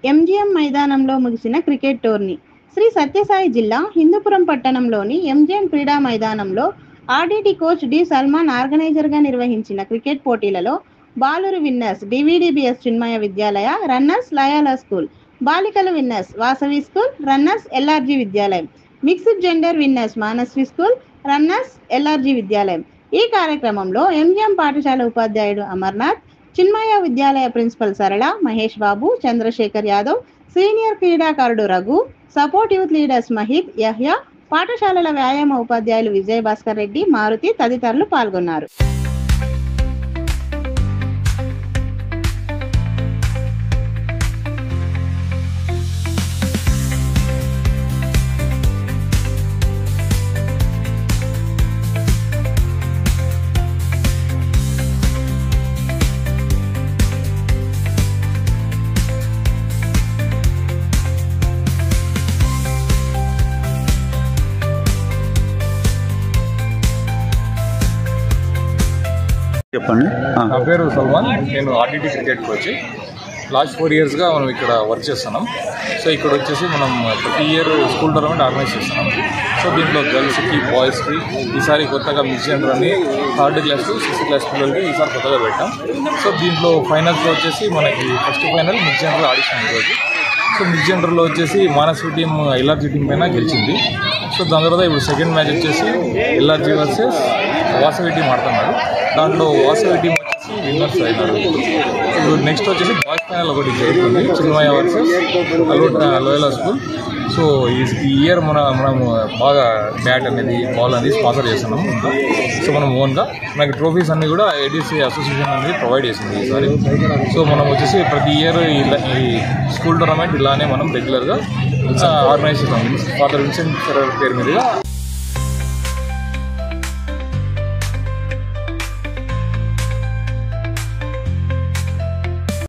MGM మైదానంలో ముగిసిన cricket tourney. Shri Sathya Sai జిల్లా హిందూపురం పట్టణంలోని ఎంజీఎం క్రీడా మైదానంలో ఆర్డీటీ కోచ్ డి సల్మాన్ ఆర్గనైజర్గా నిర్వహించిన క్రికెట్ పోటీలలో బాలురు winners DVDBS Chinmaya Vidyalaya, runners Loyola school, బాలికలు winners Vasavi school, runners LRG Vidyalayam, mixed gender winners Manasvi school, runners LRG Vidyalayam. ఈ కార్యక్రమంలో ఎంజీఎం పాఠశాల ఉపాధ్యాయుడు అమర్నాథ్, చిన్మయ విద్యాలయ ప్రిన్సిపల్ సరళ, మహేష్ బాబు, చంద్రశేఖర్ యాదవ్, సీనియర్ క్రీడాకారుడు Raghu, support youth leaders Mahid, Yahya, పాఠశాలల వ్యాయామ ఉపాధ్యాయులు విజయ్ భాస్కర్ రెడ్డి, మారుతి తదితరులు పాల్గొన్నారు. చెప్పండి. నా పేరు సల్మాన్. నేను ఆర్డీటీ క్రికెట్ కోచ్. లాస్ట్ 4 ఇయర్స్గా మనం ఇక్కడ వర్క్ చేస్తున్నాం. సో ఇక్కడ వచ్చేసి మనం ప్రతి ఇయర్ స్కూల్ టోర్నమెంట్ ఆర్గనైజ్ చేస్తున్నాం. సో దీంట్లో గర్ల్స్కి, బాయ్స్కి ఈసారి కొత్తగా మిక్స్ జెండర్ అని 3rd class to 6th class పిల్లలకి ఈసారి కొత్తగా పెట్టాం. సో దీంట్లో ఫైనల్స్లో వచ్చేసి మనకి first final mix gender audition ఈరోజు. సో మిక్స్ జెండర్లో వచ్చేసి మానస్వి టీం ఎల్ఆర్జీ టీం పైన గెలిచింది. సో దాని తర్వాత ఇప్పుడు సెకండ్ మ్యాచ్ వచ్చేసి ఎల్ఆర్జీ వర్సెస్ వాసవి టీం ఆడుతున్నారు. దాంట్లో వాసవి టీం వచ్చేసి విన్నర్స్ అయినారు. ఇప్పుడు నెక్స్ట్ వచ్చేసి బాయ్స్ ఫైనల్ ఒకటి జరుగుతుంది, చిన్మయ వర్సెస్ లోయలా స్కూల్. సో ఈ ఇయర్ మనం బాగా బ్యాట్ అనేది, బాల్ అనేది స్పాన్సర్ చేస్తున్నాము. ఇంకా సో మనం ఓన్గా మనకి ట్రోఫీస్ అన్నీ కూడా ఏడీసీ అసోసియేషన్ అనేది ప్రొవైడ్ చేసింది ఈసారి. సో మనం వచ్చేసి ప్రతి ఇయర్ ఈ స్కూల్ టోర్నమెంట్ ఇలానే మనం రెగ్యులర్గా ఆర్గనైజ్ చేస్తాం. ఫాదర్ విన్సెంట్ ఫెర్రర్ పేరు మీదుగా